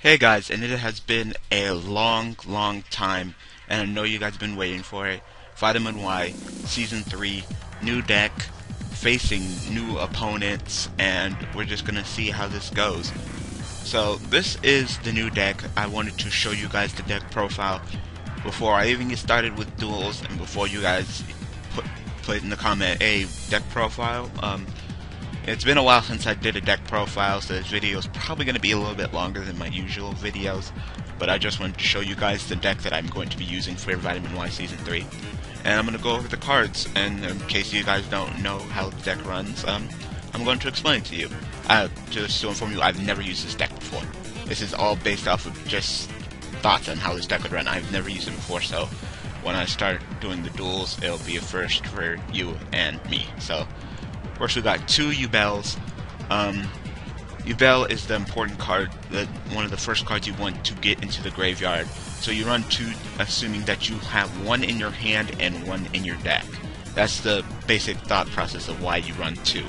Hey guys, and it has been a long time, and I know you guys have been waiting for it. Vitamin Y, Season 3, new deck, facing new opponents, and we're just gonna see how this goes. So, this is the new deck. I wanted to show you guys the deck profile before I even get started with duels, and before you guys put, put in the comment, a deck profile. It's been a while since I did a deck profile, so this video is probably going to be a little bit longer than my usual videos, but I just wanted to show you guys the deck that I'm going to be using for Vitamin Y Season 3. And I'm going to go over the cards, and in case you guys don't know how the deck runs, I'm going to explain it to you. Just to inform you, I've never used this deck before. This is all based off of just thoughts on how this deck would run. I've never used it before, so when I start doing the duels, it'll be a first for you and me. So first, we got two Yubels. Yubel is the important card, one of the first cards you want to get into the graveyard. So you run two, assuming that you have one in your hand and one in your deck. That's the basic thought process of why you run two.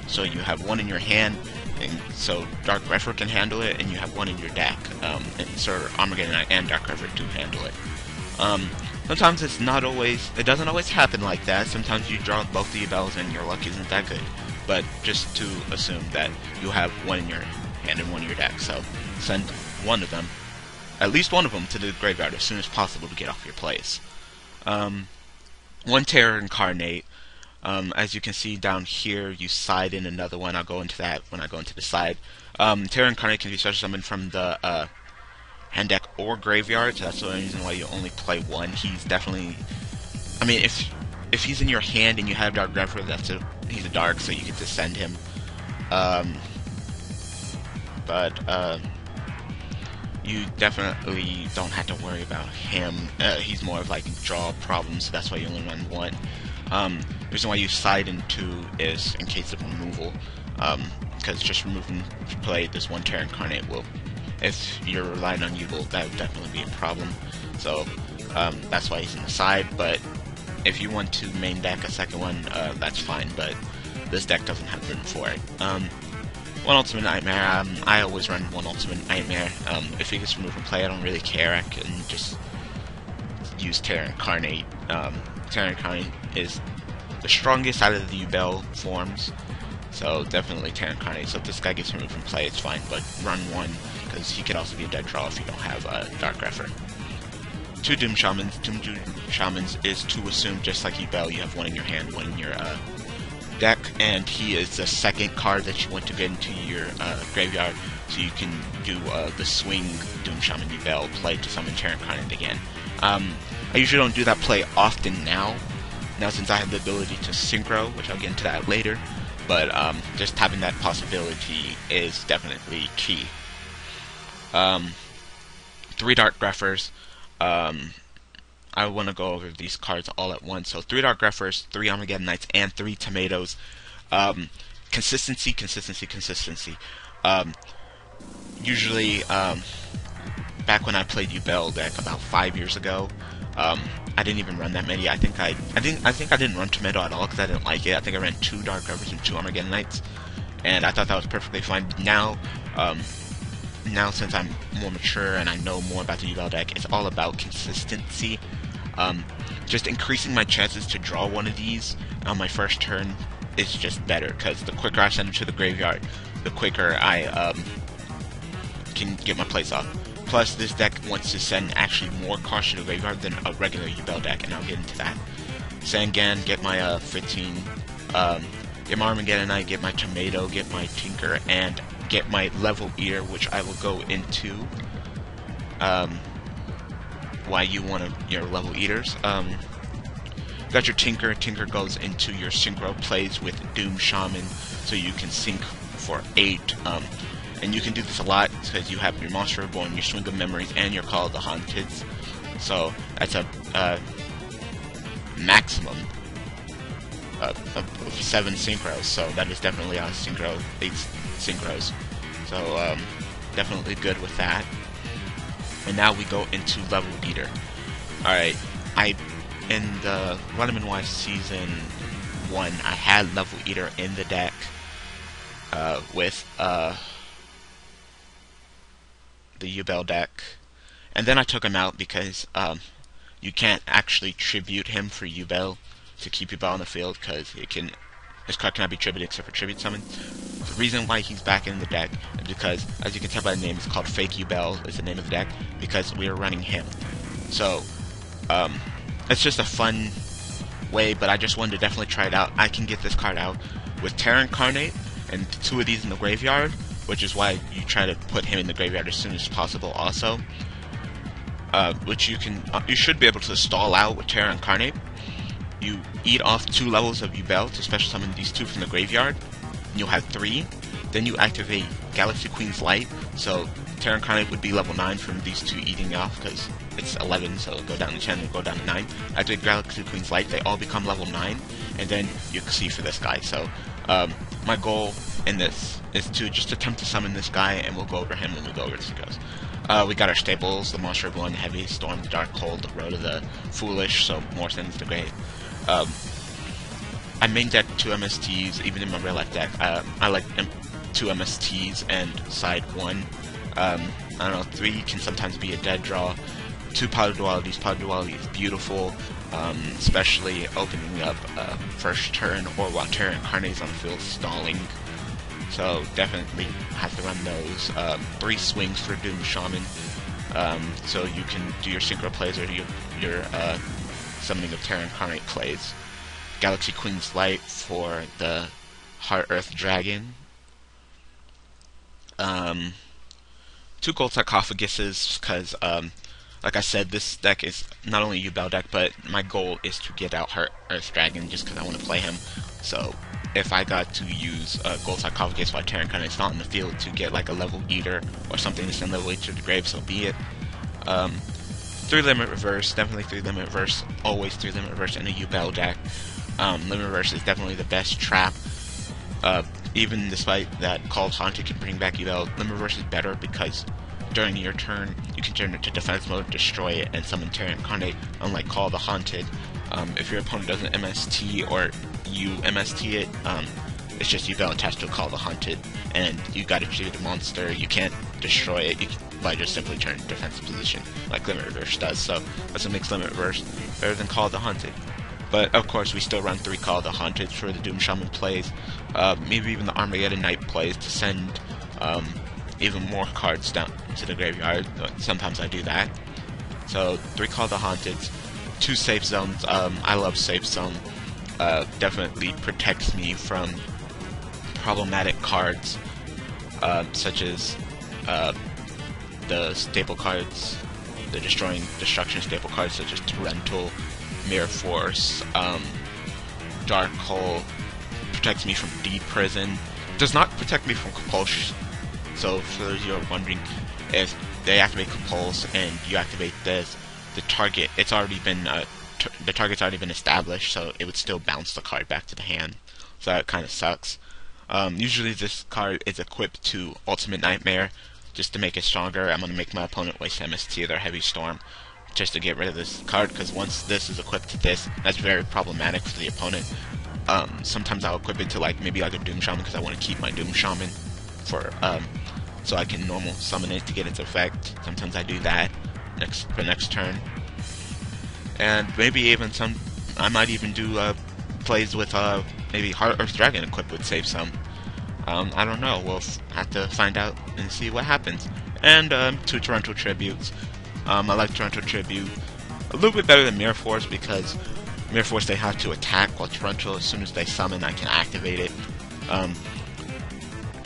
So you have one in your hand, and so Dark Refer can handle it, and you have one in your deck. And so Armageddon Knight and Dark Refer to handle it. Sometimes it doesn't always happen like that. Sometimes you draw both the Yubels and your luck isn't that good. But just to assume that you have one in your hand and one in your deck. So send one of them, at least one of them, to the graveyard as soon as possible to get off your place. One Terror Incarnate. As you can see down here, you side in another one. I'll go into that when I go into the side. Terror Incarnate can be special summoned from the hand deck or graveyard, so that's the only reason why you only play one. He's definitely, I mean, if he's in your hand and you have Dark Refer, he's a dark, so you get to send him. You definitely don't have to worry about him. He's more of like draw problems, so that's why you only run one. The reason why you side in two is in case of removal, because just removing play this one Terror Incarnate will, if you're relying on Yubel, that would definitely be a problem. So that's why he's in the side. But if you want to main deck a second one, that's fine. But this deck doesn't have room for it. One Ultimate Nightmare. I always run one Ultimate Nightmare. If he gets removed from play, I don't really care. I can just use Terror Incarnate. Terror Incarnate is the strongest out of the Yubel forms. So definitely Terror Incarnate. So if this guy gets removed from play, it's fine. But run one, because he could also be a dead draw if you don't have Dark Refer. Two Doom Shamans. Doom Shamans is to assume, just like Yubel, you have one in your hand, one in your deck, and he is the second card that you want to get into your graveyard, so you can do the swing Doom Shaman Yubel play to summon Terror Incarnate again. I usually don't do that play often now since I have the ability to synchro, which I'll get into that later, but just having that possibility is definitely key. Three Dark Greffers. I want to go over these cards all at once. So 3 Dark Greffers, 3 Armageddon Knights, and 3 Tomatoes. Consistency. Usually, back when I played Yubel deck about 5 years ago, I didn't even run that many. I think I didn't run Tomato at all because I didn't like it. I think I ran 2 Dark Greffers and 2 Armageddon Knights, and I thought that was perfectly fine. Now since I'm more mature and I know more about the Yubel deck, it's all about consistency. Just increasing my chances to draw one of these on my first turn is just better, because the quicker I send them to the graveyard, the quicker I can get my plays off. Plus, this deck wants to send actually more cards to the graveyard than a regular Yubel deck, and I'll get into that. Sangan, get my 15, get my Armageddon Knight, get my Tomato, get my Tinker, and get my Level Eater, which I will go into why you want your Level Eaters. Got your Tinker. Tinker goes into your Synchro plays with Doom Shaman, so you can sync for 8. And you can do this a lot because you have your Monster Reborn, your Swing of Memories, and your Call of the Haunted. So that's a maximum of 7 synchros. So that is definitely a synchro, 8 synchros. So definitely good with that. And now we go into Level Eater. Alright, in the Vitamin Y Season 1, I had Level Eater in the deck with the Yubel deck, and then I took him out because you can't actually tribute him for Yubel to keep Yubel on the field because his card cannot be tributed except for tribute summon. The reason why he's back in the deck is because, as you can tell by the name, it's called Fake Yubel is the name of the deck because we are running him. So it's just a fun way, but I just wanted to definitely try it out. I can get this card out with Terra Incarnate and 2 of these in the graveyard, which is why you try to put him in the graveyard as soon as possible also. Which you should be able to stall out with Terra Incarnate. You eat off 2 levels of Yubel to special summon these 2 from the graveyard, and you'll have 3. Then you activate Galaxy Queen's Light, so Terra Incarnate would be level 9 from these 2 eating off, because it's 11, so it'll go down to 10 and go down to 9. Activate Galaxy Queen's Light, they all become level 9, and then you can see for this guy. So my goal in this is to just attempt to summon this guy, and we'll go over him when we go over as he goes. We got our staples, the Monster of One, Heavy, Storm, Dark, Cold, the Road of the Foolish, so more sins the Grave. I main deck 2 MSTs, even in my real life deck. I like 2 MSTs and side 1. I don't know, 3 can sometimes be a dead draw. 2 Power Dualities. Power Duality is beautiful, especially opening up first turn or while Terra Incarnate is on the field stalling. So definitely have to run those. 3 swings for Doom Shaman, so you can do your synchro plays or your summoning of Terra Incarnate plays. Galaxy Queen's Light for the Heart Earth Dragon. 2 gold sarcophaguses, because like I said, this deck is not only a Yubel deck, but my goal is to get out Heart Earth Dragon just because I want to play him. So if I got to use gold sarcophagus while Terra Incarnate's not in the field to get like a level eater or something to send level 8 to the grave, so be it. 3 limit reverse, definitely 3 limit reverse, always 3 limit reverse in a Yubel deck. Limit reverse is definitely the best trap. Even despite that Call of Haunted can bring back Yubel, limit reverse is better because during your turn you can turn it to defense mode, destroy it, and summon Terra Incarnate, unlike Call of the Haunted. If your opponent doesn't MST or you MST it, it's just Yubel attached to a Call of the Haunted, and you gotta shoot the monster. You can't destroy it by just simply turning defensive position like Limit Reverse does. So that's what makes Limit Reverse better than Call of the Haunted. But of course, we still run 3 Call of the Haunted for the Doom Shaman plays, maybe even the Armageddon Knight plays to send even more cards down to the graveyard. Sometimes I do that. So 3 Call of the Haunted, 2 safe zones. I love safe zone. Definitely protects me from problematic cards, such as the staple cards, the destruction staple cards such as Torrential, Mirror Force, Dark Hole. Protects me from Deep Prison. Does not protect me from Compulsion. So for those of you who are wondering, if they activate Compulse and you activate this, the target, it's already been the target's already been established, so it would still bounce the card back to the hand. So that kind of sucks. Usually this card is equipped to Ultimate Nightmare just to make it stronger. I'm going to make my opponent waste MST their Heavy Storm just to get rid of this card, because once this is equipped to this, that's very problematic for the opponent. Sometimes I'll equip it to maybe like a Doom Shaman because I want to keep my Doom Shaman for so I can normal summon it to get its effect. Sometimes I do that for next turn. And maybe even I might even do plays with maybe Heart Earth Dragon equipped with Save Some. I don't know. We'll have to find out and see what happens. And 2 Torrential Tributes. I like Torrential Tribute a little bit better than Mirror Force because Mirror Force they have to attack, while Torrential, as soon as they summon, I can activate it.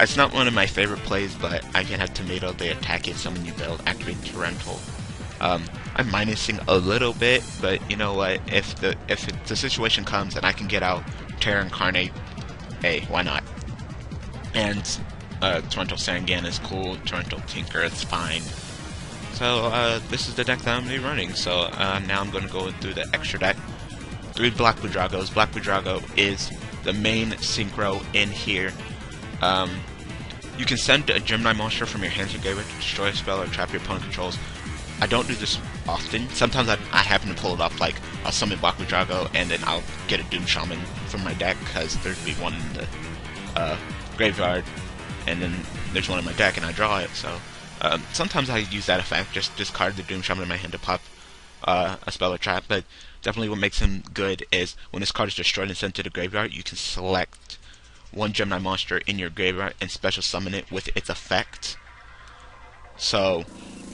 It's not one of my favorite plays, but I can have Tomato, they attack it, summon Yubel, activate Torrential. I'm minusing a little bit, but you know what? If the situation comes and I can get out Terra Incarnate, hey, why not? And Torrential Sangan is cool. Torrential Tinker is fine. So this is the deck that I'm going to be running. So now I'm going to go through the extra deck. 3 Black Blue Dragos. Black Blue Drago is the main synchro in here. You can send a Gemini monster from your hands to graveyard to destroy a spell or trap your opponent controls. I don't do this often. Sometimes I happen to pull it off, like I'll summon Black Blue Drago and then I'll get a Doom Shaman from my deck because there'd be one in the graveyard and then there's one in my deck and I draw it. So Sometimes I use that effect, just discard the Doom Shaman in my hand to pop a spell or trap, but definitely what makes him good is when this card is destroyed and sent to the graveyard, you can select one Gemini monster in your graveyard and special summon it with its effect. So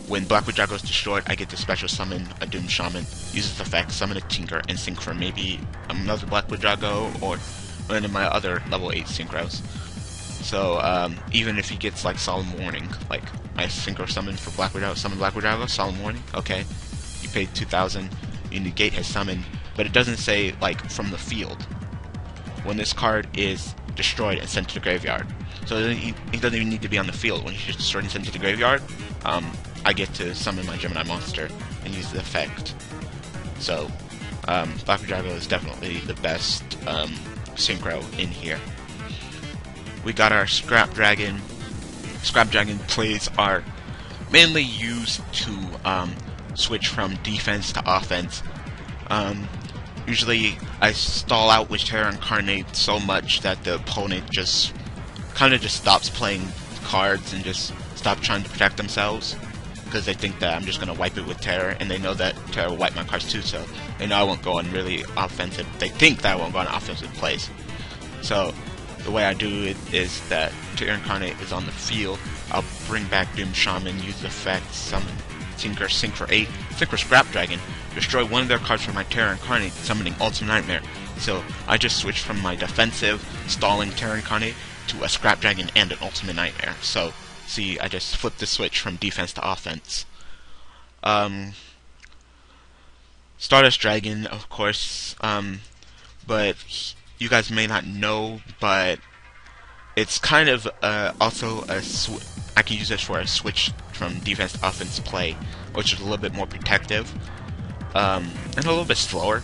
when Blackwood Drago is destroyed, I get to special summon a Doom Shaman, use its effect, summon a Tinker, and sync for maybe another Blackwood Drago or one of my other level 8 synchros. So even if he gets like Solemn Warning, like I synchro summon for Blackwood Drago, summon Blackwood Drago, Solemn Warning, okay, you pay 2,000, you negate his summon, but it doesn't say like from the field when this card is destroyed and sent to the graveyard. So he doesn't even need to be on the field. When he's just destroyed and sent to the graveyard, I get to summon my Gemini monster and use the effect. So Blackwood Drago is definitely the best synchro in here. We got our Scrap Dragon. Scrap Dragon plays are mainly used to switch from defense to offense. Usually I stall out with Terra Incarnate so much that the opponent just kind of stops playing cards and just stop trying to protect themselves, because they think that I'm just going to wipe it with Terra, and they know that Terra will wipe my cards too, so they know I won't go on really offensive. They think that I won't go on offensive plays. So the way I do it is that Terra Incarnate is on the field, I'll bring back Doom Shaman, use the effect, summon Tinker, sync for 8, sync for Scrap Dragon, destroy one of their cards from my Terra Incarnate, summoning Ultimate Nightmare. So I just switched from my defensive, stalling Terra Incarnate to a Scrap Dragon and an Ultimate Nightmare. So, see, I just flipped the switch from defense to offense. Stardust Dragon, of course, but you guys may not know, but it's kind of also a I can use this for a switch from defense to offense play, which is a little bit more protective, and a little bit slower.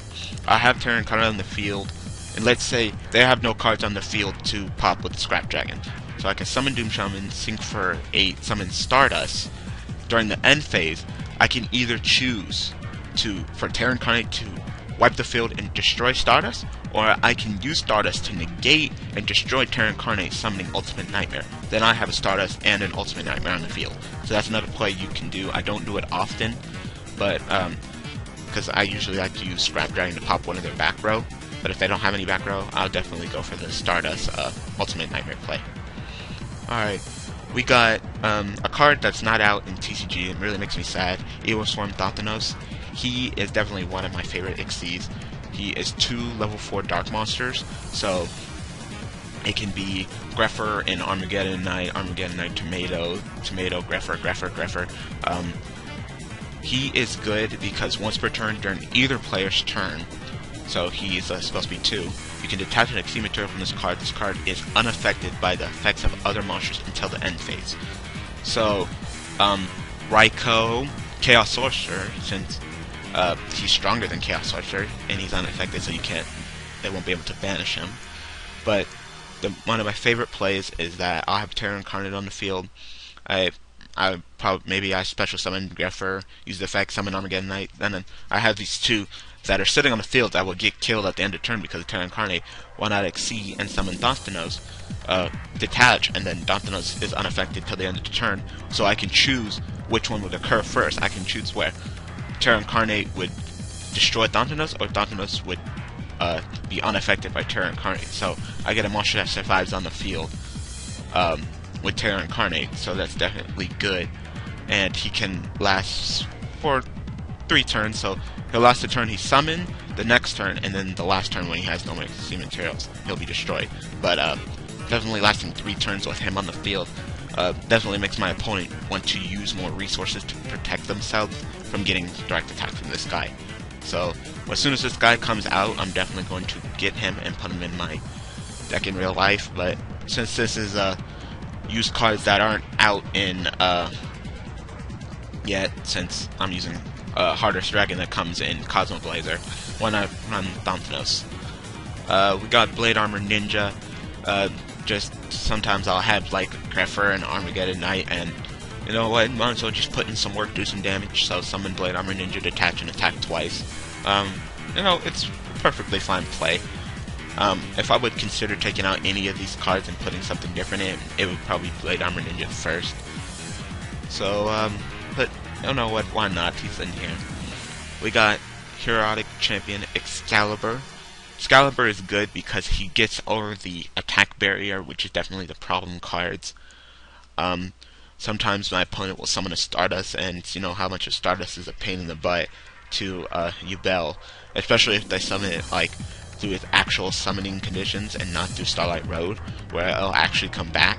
I have Terra Incarnate on the field, and let's say they have no cards on the field to pop with the Scrap Dragon. So I can summon Doom Shaman, sync for 8, summon Stardust. During the end phase, I can either choose for Terra Incarnate to wipe the field and destroy Stardust, or I can use Stardust to negate and destroy Terra Incarnate, summoning Ultimate Nightmare. Then I have a Stardust and an Ultimate Nightmare on the field. So that's another play you can do. I don't do it often, but because I usually like to use Scrap Dragon to pop one of their back row. But if they don't have any back row, I'll definitely go for the Stardust Ultimate Nightmare play. Alright, we got a card that's not out in TCG. It really makes me sad. Eoswarm Thothanos. He is definitely one of my favorite Xyzs. He is 2 level 4 Dark Monsters, so it can be Greffer and Armageddon Knight, Tomato, Greffer. He is good because once per turn during either player's turn, so he's supposed to be 2, you can detach an Xyz material from this card. This card is unaffected by the effects of other monsters until the end phase. So, Raikou, Chaos Sorcerer, since he's stronger than Chaos Sorcerer, and he's unaffected, so they won't be able to banish him. But one of my favorite plays is that I'll have Terra Incarnate on the field. Maybe I special summon Greffer, use the effect, summon Armageddon Knight, and then I have these 2 that are sitting on the field that will get killed at the end of turn because of Terra Incarnate. Why not Xyz and summon Thothanos, detach, and then Thothanos is unaffected till the end of the turn, so I can choose which one would occur first. I can choose where Terra Incarnate would destroy Thothanos, or Thothanos would be unaffected by Terra Incarnate. So I get a monster that survives on the field with Terra Incarnate, so that's definitely good. And he can last for 3 turns, so he'll last the turn he's summoned, the next turn, and then the last turn when he has no more Xyz materials, he'll be destroyed. But definitely lasting 3 turns with him on the field definitely makes my opponent want to use more resources to protect themselves from getting direct attacks from this guy. So as soon as this guy comes out, I'm definitely going to get him and put him in my deck in real life. But since this is use cards that aren't out in yet, since I'm using Hardest Dragon that comes in Cosmo Blazer, why not run Thothanos? We got Blade Armor Ninja. Just sometimes I'll have like Greffer and Armageddon Knight, and you know what, might as well just put in some work, do some damage, so summon Blade Armor Ninja, detach and attack twice. You know, it's perfectly fine play. If I would consider taking out any of these cards and putting something different in, it would probably be Blade Armor Ninja first. So, but I don't know what, why not? He's in here. We got Heroic Champion Excalibur. Excalibur is good because he gets over the attack barrier, which is definitely the problem cards. Um, Sometimes my opponent will summon a Stardust, and you know how much a Stardust is a pain in the butt to Yubel, especially if they summon it like through its actual summoning conditions and not through Starlight Road, where it'll actually come back.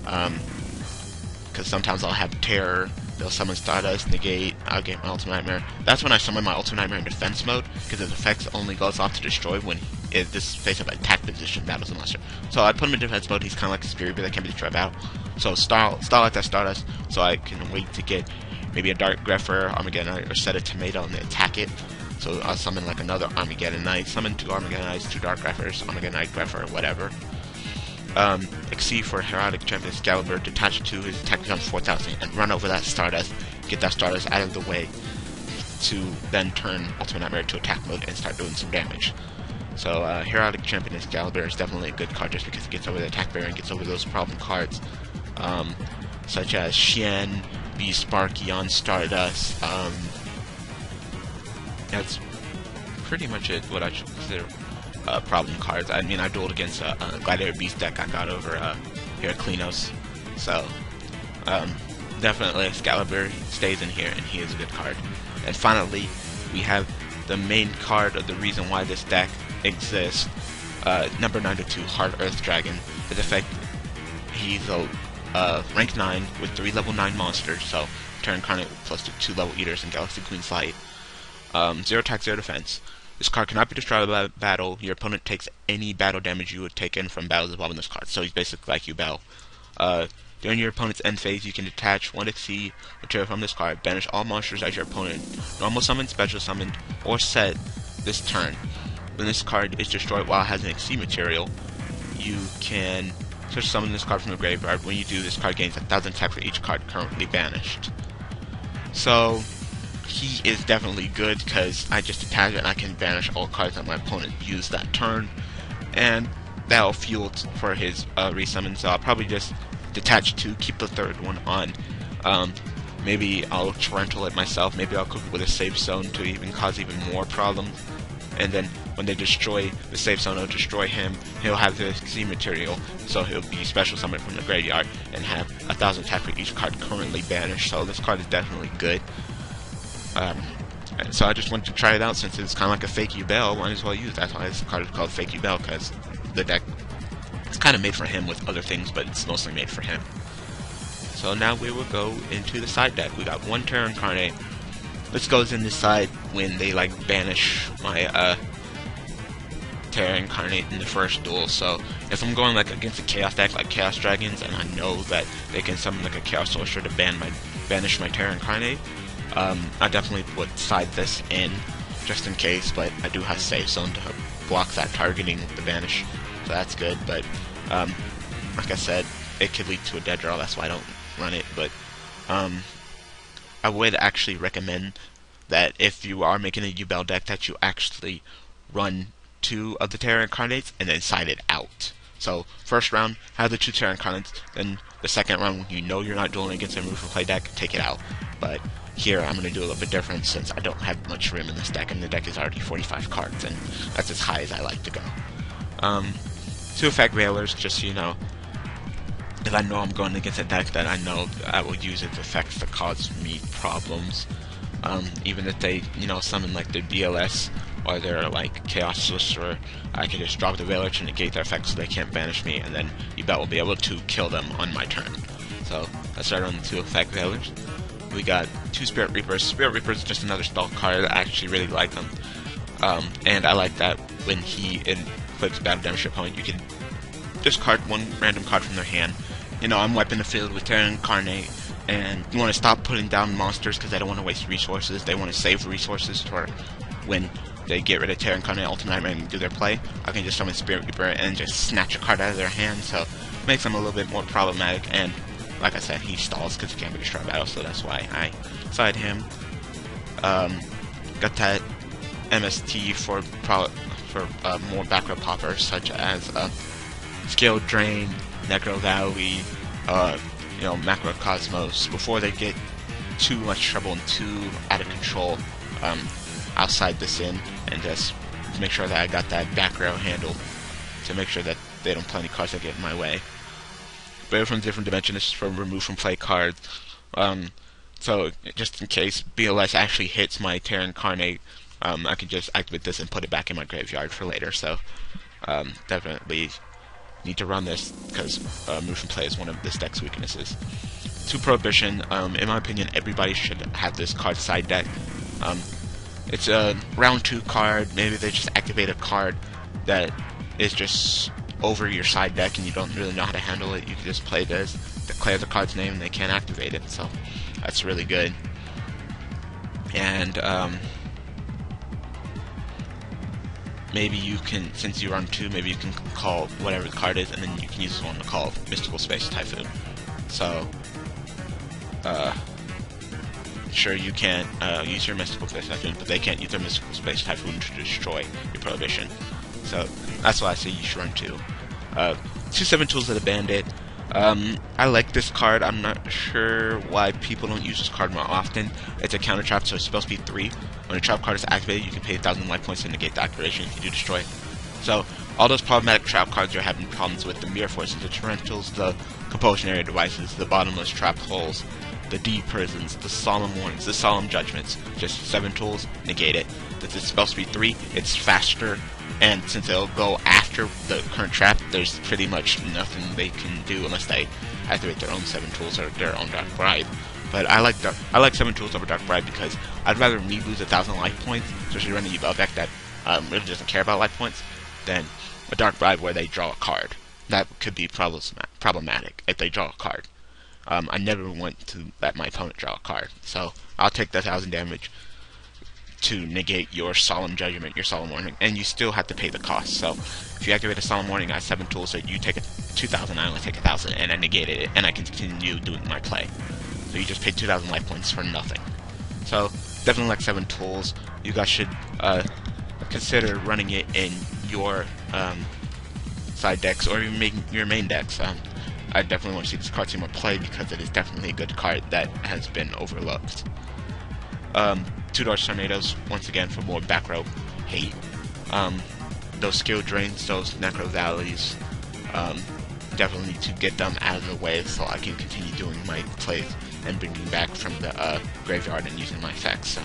Because sometimes I'll have Terror, they'll summon Stardust, negate, I'll get my Ultimate Nightmare. That's when I summon my Ultimate Nightmare in defense mode, because its effects only goes off to destroy when this face-up attack position battles the monster. So I put him in defense mode, he's kind of like a Spirit Beast that can be destroyed battle. So stall at that Stardust, so I can wait to get maybe a Dark Grepher, Armageddon, or set a Tomato and then attack it. So I'll summon like another Armageddon Knight, summon 2 Armageddon Knights, 2 Dark Greffers, Armageddon Knight, Grepher, whatever. Exceed for Heraldic Champion Excalibur, detach it to his attack becomes 4,000, and run over that Stardust, get that Stardust out of the way, to then turn Ultimate Nightmare to attack mode and start doing some damage. So Heraldic Champion Excalibur is definitely a good card just because it gets over the attack barrier and gets over those problem cards, such as Xian, Beast Spark, Eon Stardust. That's pretty much it, what I should consider problem cards. I mean, I dueled against a Gladiator Beast deck I got over Heraclinos, so definitely Excalibur stays in here, and he is a good card. And finally, we have the main card of the reason why this deck exists, number 92, Hard Earth Dragon. His effect, he's a rank 9 with 3 level 9 monsters, so Terra Incarnate plus 2 level Eaters and Galaxy Queen's Light. 0 attack, 0 defense. This card cannot be destroyed by battle. Your opponent takes any battle damage you would take in from battles involving this card. So he's basically like Yubel. During your opponent's end phase, you can detach 1 Exceed material from this card, banish all monsters as your opponent normal summon, special summon, or set this turn. When this card is destroyed while it has an Exceed material, you can special summon this card from the graveyard. When you do, this card gains 1,000 attack for each card currently banished. So he is definitely good because I just attach it and I can banish all cards that my opponent used that turn, and that'll fuel for his resummon. So I'll probably just detach 2, keep the 3rd one on. Maybe I'll Torrential it myself, maybe I'll cook it with a safe zone to even cause even more problems, and then when they destroy the safe zone, it'll destroy him. He'll have the Z material, so he'll be special summoned from the graveyard and have 1,000 attack for each card currently banished. So this card is definitely good. So I just wanted to try it out since it's kind of like a fake Yubel. Might as well use it. That's why this card is called Fake Yubel, because the deck is kind of made for him with other things, but it's mostly made for him. So now we will go into the side deck. We got 1 Terra Incarnate. This goes in this side when they like banish my Terra Incarnate in the first duel. So if I'm going like against a Chaos deck like Chaos Dragons, and I know that they can summon like a Chaos Sorcerer to banish my Terra Incarnate, I definitely would side this in just in case, but I do have safe zone to block that targeting the banish, so that's good. But like I said, it could lead to a dead draw, that's why I don't run it. But I would actually recommend that if you are making a Yubel deck, that you actually run 2 of the Terra Incarnates and then side it out. So first round, have the 2 Terra Incarnates, then the second round, when you know you're not dueling against a Move and Play deck, take it out. But here I'm going to do a little bit different since I don't have much room in this deck, and the deck is already 45 cards, and that's as high as I like to go. 2 Effect Veilers, just so you know, if I know I'm going against a deck that I know I will use its effects to cause me problems. Even if they, you know, summon like their DLS or their like Chaos Sorcerer, I can just drop the Veiler to negate their effects so they can't banish me, and then Yubel will be able to kill them on my turn. So let's start on the 2 Effect Veilers. We got 2 Spirit Reapers. Spirit Reapers is just another stall card. I actually really like them. And I like that when he inflicts battle damage to your opponent, you can discard 1 random card from their hand. You know, I'm wiping the field with Terra Incarnate, and you want to stop putting down monsters because they don't want to waste resources. They want to save resources for when they get rid of Terra Incarnate, Ultimate Nightmare, and do their play. I can just summon Spirit Reaper and just snatch a card out of their hand, so it makes them a little bit more problematic. And like I said, he stalls because he can't be destroyed battle, so that's why I side him. Got that MST for more background poppers, such as Scale Drain, Necro Valley, macrocosmos before they get too much trouble and too out of control. I'll side this in and just make sure that I got that back row handle to make sure that they don't play any cards that get in my way. But from different dimensions from remove from play cards. So just in case BLS actually hits my Terra Incarnate, I can just activate this and put it back in my graveyard for later. So definitely need to run this because remove from play is one of this deck's weaknesses. 2 Prohibition, in my opinion, everybody should have this card side deck. It's a round 2 card. Maybe they just activate a card that is just over your side deck and you don't really know how to handle it. You can just play this, declare the card's name, and they can't activate it. So that's really good. And maybe you can, since you run 2, maybe you can call whatever the card is, and then you can use this one to call Mystical Space Typhoon. So sure, you can use your Mystical Space Typhoon, but they can't use their Mystical Space Typhoon to destroy your Prohibition. So that's why I say you should run 2. 2 7 Tools of the Bandit. I like this card. I'm not sure why people don't use this card more often. It's a counter trap, so it's supposed to be 3. When a trap card is activated, you can pay 1,000 life points to negate the activation if you do destroy it. So all those problematic trap cards you're having problems with, the Mirror Forces, the Torrentials, the Compulsion Area Devices, the Bottomless Trap Holes, the D Prisons, the Solemn Warnings, the Solemn Judgments. Just 7 tools, negate it. This is supposed to be 3, it's faster, and since it'll go after the current trap, there's pretty much nothing they can do unless they activate their own 7 tools or their own Dark Bribe. But I like 7 tools over Dark Bribe because I'd rather me lose 1,000 life points, especially running a Yubel deck that really doesn't care about life points, than a Dark Bribe where they draw a card. That could be problematic if they draw a card. I never want to let my opponent draw a card, so I'll take the 1,000 damage to negate your Solemn Judgment, your Solemn Warning, and you still have to pay the cost. So if you activate a Solemn Warning, I have 7 tools, so you take 2,000, I only take 1,000, and I negated it, and I can continue doing my play. So you just paid 2,000 life points for nothing. So definitely like 7 tools. You guys should consider running it in your side decks or even your main decks. I definitely want to see this card see more play because it is definitely a good card that has been overlooked. 2 Dodge Tornadoes, once again, for more back row hate. Those skill drains, those Necro Valleys, definitely need to get them out of the way so I can continue doing my plays and bringing back from the graveyard and using my effects. So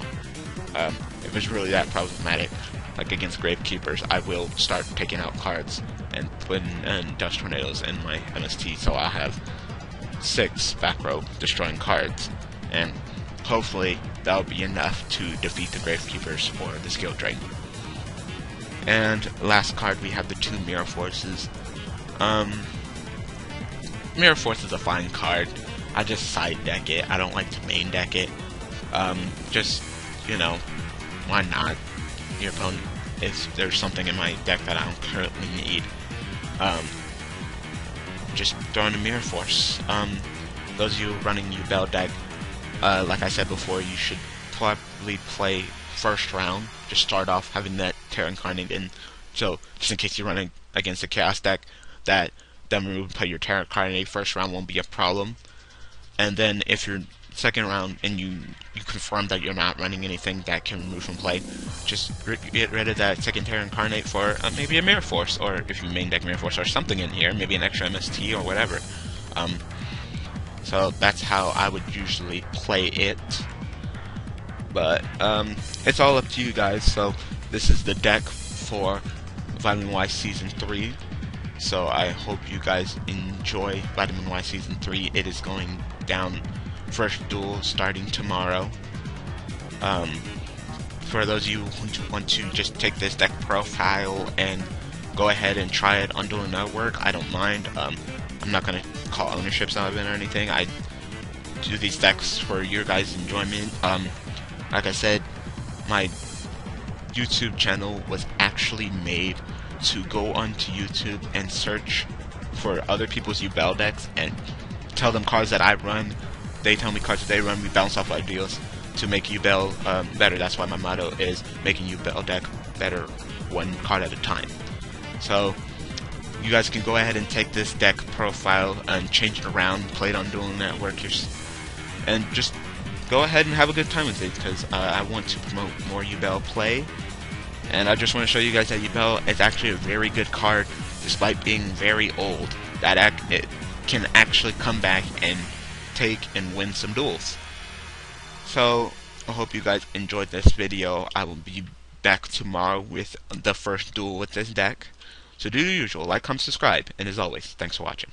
if it's really that problematic, like against Gravekeepers, I will start taking out cards and putting Dust Tornadoes in my MST, so I'll have 6 back row destroying cards, and hopefully that'll be enough to defeat the Gravekeepers or the skill drain. And last card, we have the 2 Mirror Forces. Mirror Force is a fine card. I just side deck it. I don't like to main deck it. Just, why not? Your opponent, if there's something in my deck that I don't currently need, just throw in a Mirror Force. Those of you running Yubel deck, like I said before, you should probably play first round. Just start off having that Terra Incarnate in, so just in case you're running against a Chaos deck, that then remove play your Terra Incarnate first round won't be a problem. And then if you're second round and you confirm that you're not running anything that can remove from play, just get rid of that second Terra Incarnate for maybe a Mirror Force, or if you main deck Mirror Force or something in here, maybe an extra MST or whatever. So that's how I would usually play it. But it's all up to you guys. So this is the deck for Vitamin Y Season 3. So I hope you guys enjoy Vitamin Y Season 3. It is going down, first duel starting tomorrow. For those of you who want to just take this deck profile and go ahead and try it on Duel Network, I don't mind. I'm not going to call ownerships out of it or anything. I do these decks for your guys' enjoyment. Like I said, my YouTube channel was actually made to go onto YouTube and search for other people's Yubel decks and tell them cards that I run. They tell me cards that they run. We bounce off ideas to make Yubel better. That's why my motto is making Yubel deck better one card at a time. So you guys can go ahead and take this deck profile and change it around, play it on Dual Network, and just go ahead and have a good time with it, because I want to promote more Yubel play. And I just want to show you guys that Yubel is actually a very good card, despite being very old. It can actually come back and take and win some duels. So I hope you guys enjoyed this video. I will be back tomorrow with the first duel with this deck. So do the usual, like, comment, subscribe, and as always, thanks for watching.